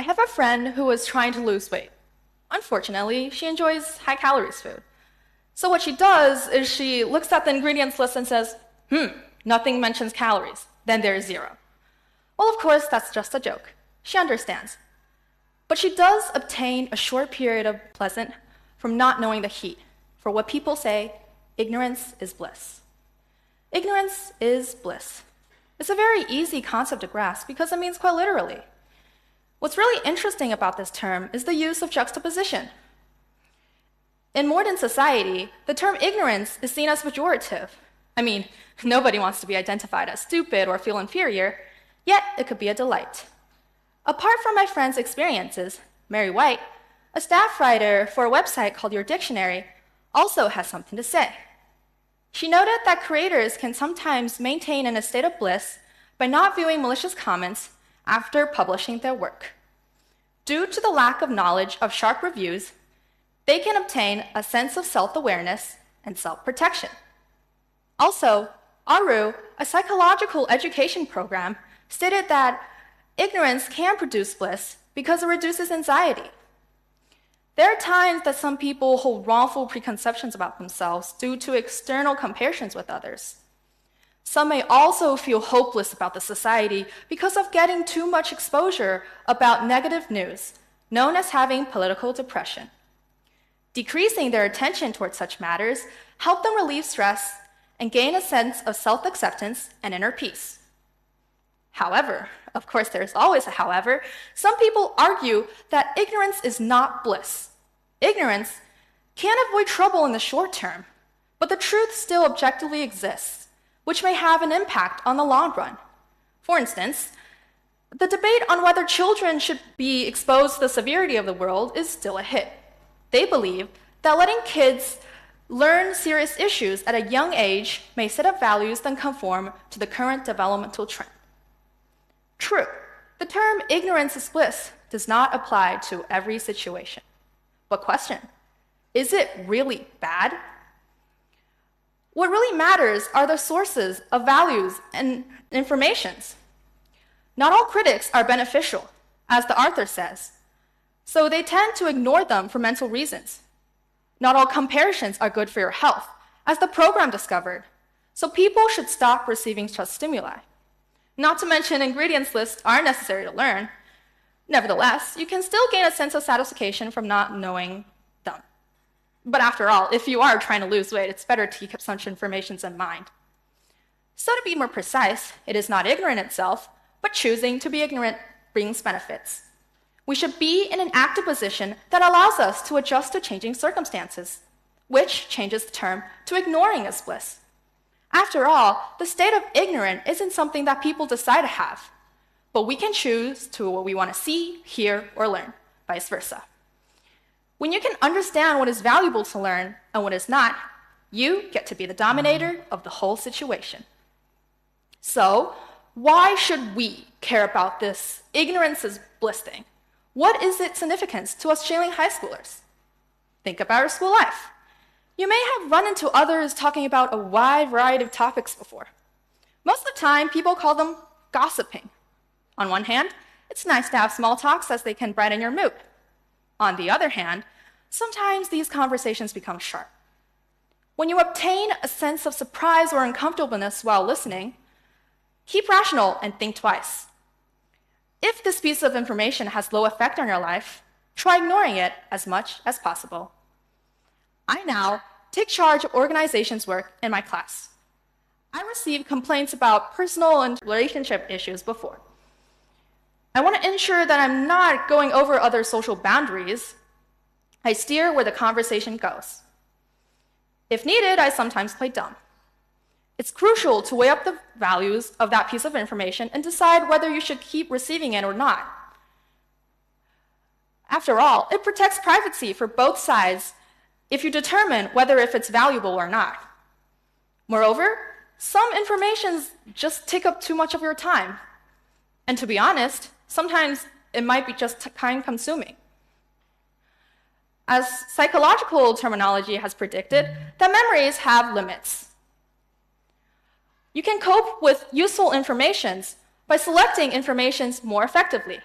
have a friend who is trying to lose weight. Unfortunately, she enjoys high calories food. So what she does is she looks at the ingredients list and says, nothing mentions calories. Then there's 0. Well, of course, that's just a joke. She understands. But she does obtain a short period of pleasant from not knowing the heat. For what people say, ignorance is bliss. Ignorance is bliss. It's a very easy concept to grasp because it means quite literally. What's really interesting about this term is the use of juxtaposition. In modern society, the term ignorance is seen as pejorative. I mean, nobody wants to be identified as stupid or feel inferior, yet it could be a delight. Apart from my friend's experiences, Mary White, a staff writer for a website called Your Dictionary, also has something to say. She noted that creators can sometimes maintain in a state of bliss by not viewing malicious comments after publishing their work. Due to the lack of knowledge of sharp reviews, they can obtain a sense of self-awareness and self-protection. Also, Aru, a psychological education program, stated that ignorance can produce bliss because it reduces anxiety. There are times that some people hold wrongful preconceptions about themselves due to external comparisons with others. Some may also feel hopeless about the society because of getting too much exposure about negative news, known as having political depression. Decreasing their attention towards such matters help them relieve stress and gain a sense of self-acceptance and inner peace. However, of course there's always a however, some people argue that ignorance is not bliss. Ignorance can avoid trouble in the short term, but the truth still objectively exists, which may have an impact on the long run. For instance, the debate on whether children should be exposed to the severity of the world is still a hit. They believe that letting kids learn serious issues at a young age may set up values that conform to the current developmental trend. True, the term ignorance is bliss does not apply to every situation. But question, is it really bad? What really matters are the sources of values and informations. Not all critics are beneficial, as the author says, so they tend to ignore them for mental reasons. Not all comparisons are good for your health, as the program discovered, so people should stop receiving such stimuli. Not to mention ingredients lists are necessary to learn. Nevertheless, you can still gain a sense of satisfaction from not knowing them. But after all, if you are trying to lose weight, it's better to keep such information in mind. So to be more precise, it is not ignorant itself, but choosing to be ignorant brings benefits. We should be in an active position that allows us to adjust to changing circumstances, which changes the term to ignoring as bliss. After all, the state of ignorant isn't something that people decide to have, but we can choose to what we want to see, hear, or learn, vice versa. When you can understand what is valuable to learn and what is not, you get to be the dominator of the whole situation. So, why should we care about this ignorance is bliss thing? What is its significance to us Chilean high schoolers? Think about our school life. You may have run into others talking about a wide variety of topics before. Most of the time, people call them gossiping. On one hand, it's nice to have small talks as they can brighten your mood. On the other hand, sometimes these conversations become sharp. When you obtain a sense of surprise or uncomfortableness while listening, keep rational and think twice. If this piece of information has low effect on your life, try ignoring it as much as possible. I now take charge of organizations work in my class. I received complaints about personal and relationship issues before. I want to ensure that I'm not going over other social boundaries. I steer where the conversation goes. If needed, I sometimes play dumb. It's crucial to weigh up the values of that piece of information and decide whether you should keep receiving it or not. After all, it protects privacy for both sides if you determine whether it's valuable or not. Moreover, some informations just take up too much of your time. And to be honest, sometimes it might be just time-consuming. As psychological terminology has predicted, that memories have limits. You can cope with useful information by selecting information more effectively.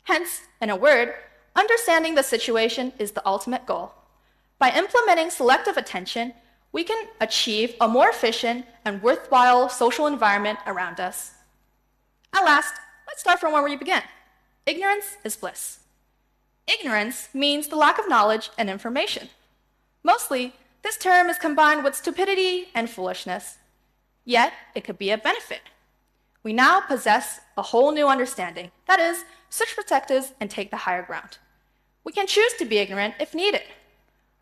Hence, in a word, understanding the situation is the ultimate goal. By implementing selective attention, we can achieve a more efficient and worthwhile social environment around us. At last, let's start from where we began. Ignorance is bliss. Ignorance means the lack of knowledge and information. Mostly, this term is combined with stupidity and foolishness. Yet, it could be a benefit. We now possess a whole new understanding, that is, switch perspectives and take the higher ground. We can choose to be ignorant if needed.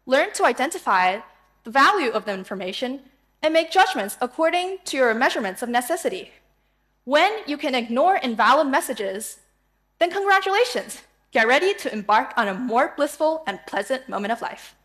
Learn to identify the value of the information and make judgments according to your measurements of necessity. When you can ignore invalid messages, then congratulations! Get ready to embark on a more blissful and pleasant moment of life.